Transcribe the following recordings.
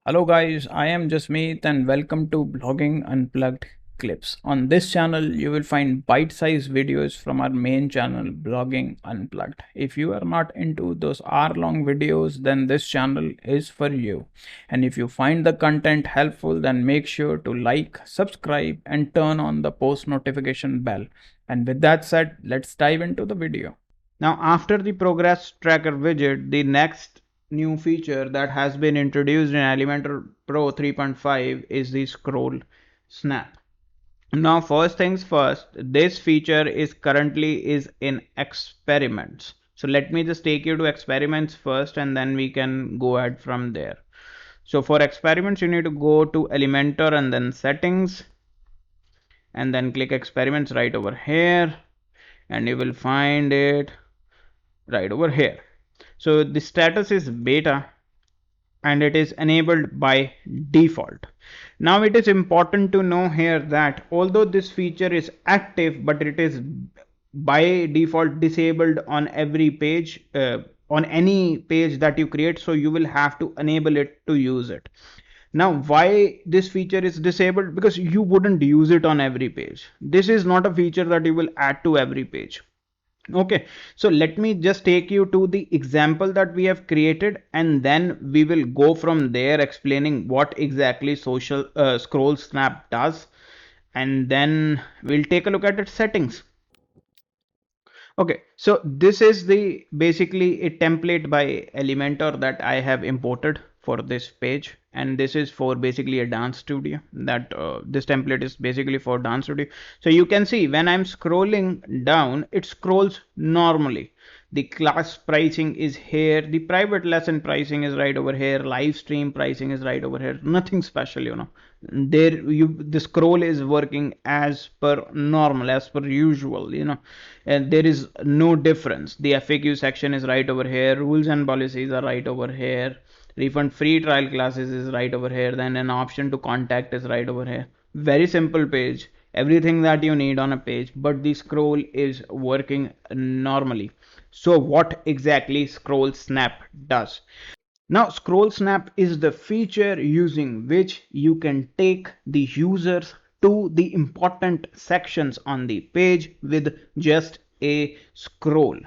Hello guys, I am Jasmeet and welcome to Blogging Unplugged Clips. On this channel, you will find bite-sized videos from our main channel, Blogging Unplugged. If you are not into those hour-long videos, then this channel is for you. And if you find the content helpful, then make sure to like, subscribe, and turn on the post notification bell. And with that said, let's dive into the video. Now, after the progress tracker widget, the next new feature that has been introduced in Elementor Pro 3.5 is the scroll snap. Now, first things first, this feature is currently in experiments. So let me just take you to experiments first and then we can go ahead from there. So for experiments, you need to go to Elementor and then settings and then click experiments right over here and you will find it right over here. So the status is beta and it is enabled by default. Now it is important to know here that although this feature is active, but it is by default disabled on every page, on any page that you create. So you will have to enable it to use it. Now why this feature is disabled? Because you wouldn't use it on every page. This is not a feature that you will add to every page. Okay, so let me just take you to the example that we have created and then we will go from there explaining what exactly social scroll snap does, and then we'll take a look at its settings. Okay, so this is the basically a template by Elementor that I have imported for this page, and this is for basically a dance studio. That this template is basically for dance studio. So you can see when I'm scrolling down, it scrolls normally. The class pricing is here, the private lesson pricing is right over here, live stream pricing is right over here. Nothing special, there the scroll is working as per normal, as per usual, and there is no difference. The FAQ section is right over here, rules and policies are right over here, refund free trial classes is right over here, then an option to contact is right over here. Very simple page, everything that you need on a page, but the scroll is working normally. So what exactly scroll snap does? Now, scroll snap is the feature using which you can take the users to the important sections on the page with just a scroll.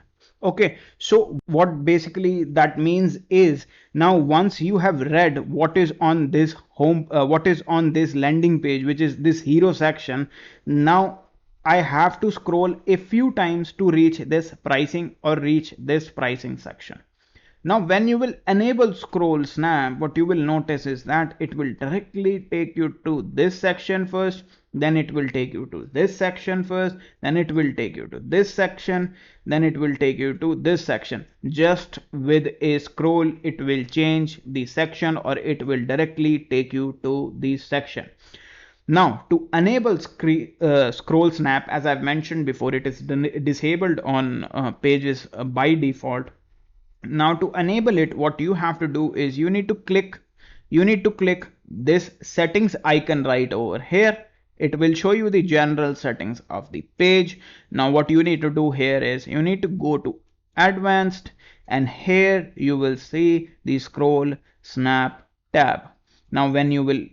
Okay, so what basically that means is, now once you have read what is on this what is on this landing page, which is this hero section, now I have to scroll a few times to reach this pricing or reach this pricing section. Now when you will enable scroll snap, what you will notice is that it will directly take you to this section first, then it will take you to this section first, then it will take you to this section, then it will take you to this section. Just with a scroll, it will change the section or it will directly take you to the section. Now to enable scroll snap, as I've mentioned before, it is disabled on pages by default. Now to enable it, what you have to do is you need to click this settings icon right over here. It will show you the general settings of the page. Now what you need to do here is you need to go to advanced, and here you will see the scroll snap tab. Now when you will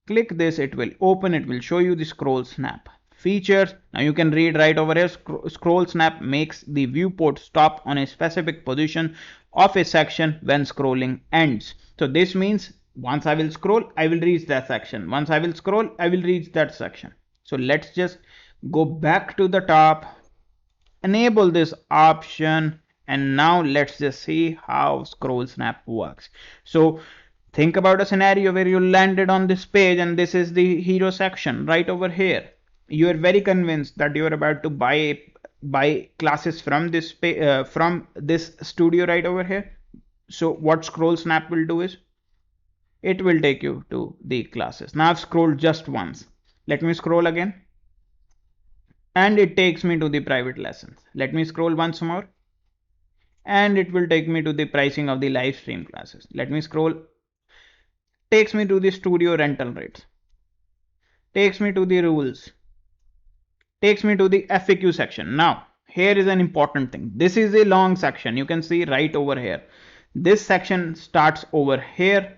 click this, it will open, it will show you the scroll snap features. Now you can read right over here, scroll snap makes the viewport stop on a specific position of a section when scrolling ends. So this means once I will scroll, I will reach that section. Once I will scroll, I will reach that section. So let's just go back to the top, enable this option, and now let's just see how scroll snap works. So think about a scenario where you landed on this page and this is the hero section right over here. You are very convinced that you are about to buy classes from this studio right over here. So what scroll snap will do is it will take you to the classes. Now I've scrolled just once. Let me scroll again and it takes me to the private lessons. Let me scroll once more and it will take me to the pricing of the live stream classes. Let me scroll, takes me to the studio rental rates, takes me to the rules, takes me to the FAQ section. Now here is an important thing. This is a long section. You can see right over here. This section starts over here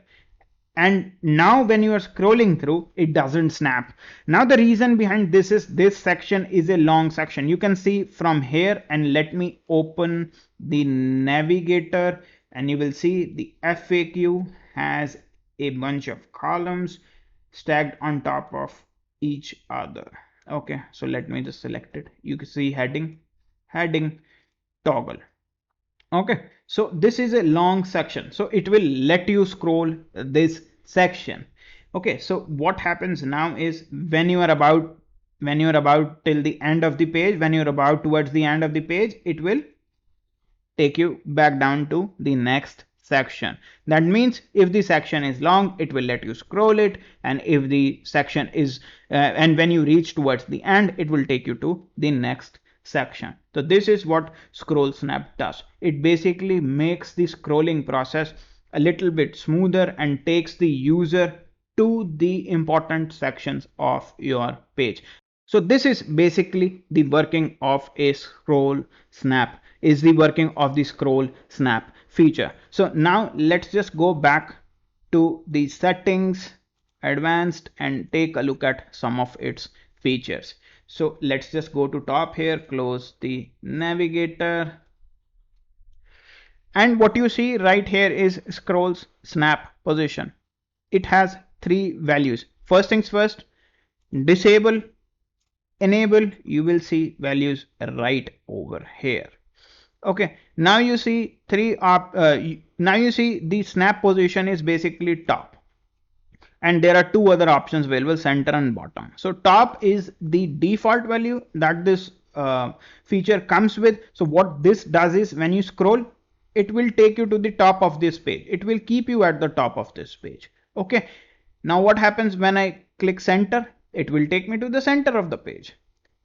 And now when you are scrolling through, it doesn't snap. Now the reason behind this is this section is a long section. You can see from here, and let me open the navigator, and you will see the FAQ has a bunch of columns stacked on top of each other. Okay, so let me just select it. You can see heading, toggle. Okay, so this is a long section, so it will let you scroll this section. Okay, so what happens now is when you are about till the end of the page, when you're about towards the end of the page, it will take you back down to the next section. That means if the section is long, it will let you scroll it, and if the section is and when you reach towards the end, it will take you to the next section. So this is what scroll snap does. It basically makes the scrolling process a little bit smoother and takes the user to the important sections of your page. So this is basically the working of a scroll snap, is the working of the scroll snap feature. So now let's just go back to the settings, advanced, and take a look at some of its features. So let's just go to top here, close the navigator, and what you see right here is scrolls snap position. It has three values. First things first, disable, enable. You will see values right over here. Okay, now you see now you see the snap position is basically top, and there are two other options available, center and bottom. So top is the default value that this feature comes with. So what this does is when you scroll, it will take you to the top of this page. It will keep you at the top of this page. Okay, now what happens when I click center? It will take me to the center of the page.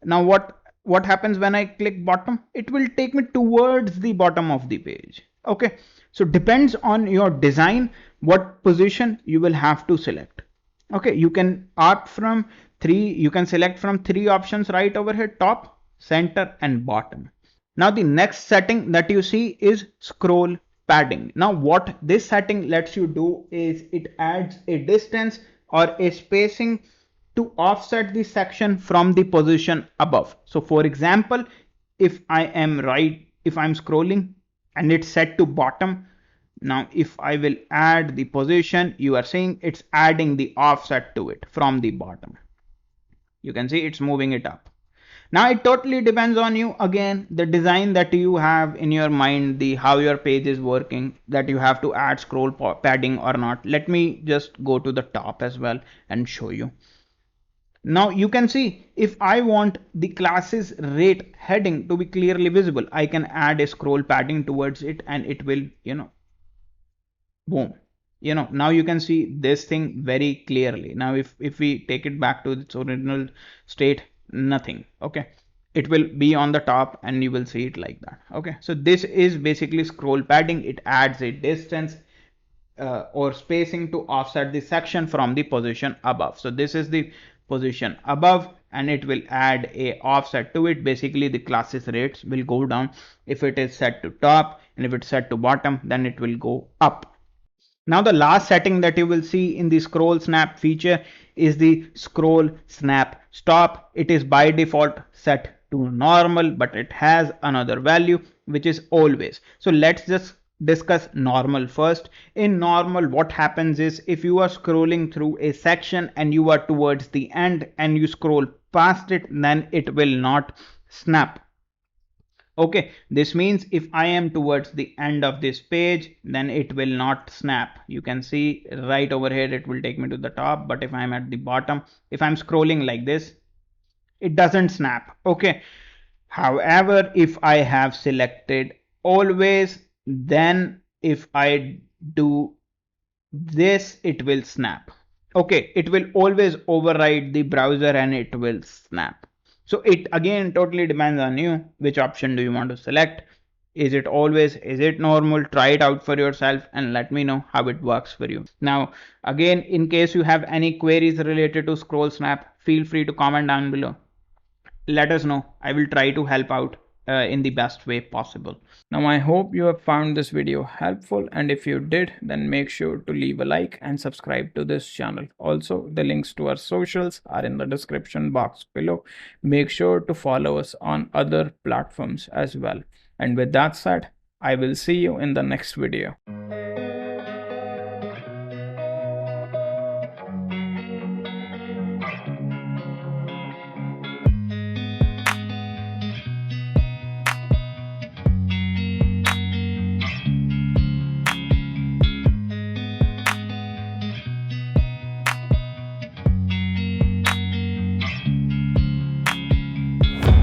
Now what happens when I click bottom? It will take me towards the bottom of the page. Okay, so depends on your design what position you will have to select. Okay, you can opt from three, you can select from three options right over here: top, center, and bottom. Now the next setting that you see is scroll padding. Now what this setting lets you do is it adds a distance or a spacing to offset the section from the position above. So for example, if I'm scrolling and it's set to bottom, now if I will add the position, you are seeing it's adding the offset to it from the bottom. You can see it's moving it up. Now it totally depends on you, again, the design that you have in your mind, the how your page is working, that you have to add scroll padding or not. Let me just go to the top as well and show you. Now you can see if I want the classes rate heading to be clearly visible, I can add a scroll padding towards it, and it will, boom, now you can see this thing very clearly. Now if we take it back to its original state, nothing. Okay, it will be on the top and you will see it like that. Okay, so this is basically scroll padding. It adds a distance or spacing to offset the section from the position above. So this is the position above, and it will add a offset to it. Basically the classes rates will go down if it is set to top, and if it's set to bottom, then it will go up. Now the last setting that you will see in the scroll snap feature is the scroll snap stop. It is by default set to normal, but it has another value which is always. So let's just discuss normal first. In normal, what happens is if you are scrolling through a section and you are towards the end and you scroll past it, then it will not snap. Okay, this means if I am towards the end of this page, then it will not snap. You can see right over here, it will take me to the top, but if I'm at the bottom, if I'm scrolling like this, it doesn't snap. Okay, however, if I have selected always, then if I do this, it will snap. Okay, it will always override the browser and it will snap. So it again totally depends on you, which option do you want to select. Is it always, is it normal? Try it out for yourself and let me know how it works for you. Now again, in case you have any queries related to scroll snap, feel free to comment down below. Let us know. I will try to help out. in the best way possible. Now, I hope you have found this video helpful, and if you did, then make sure to leave a like and subscribe to this channel. Also, the links to our socials are in the description box below. Make sure to follow us on other platforms as well. And with that said, I will see you in the next video.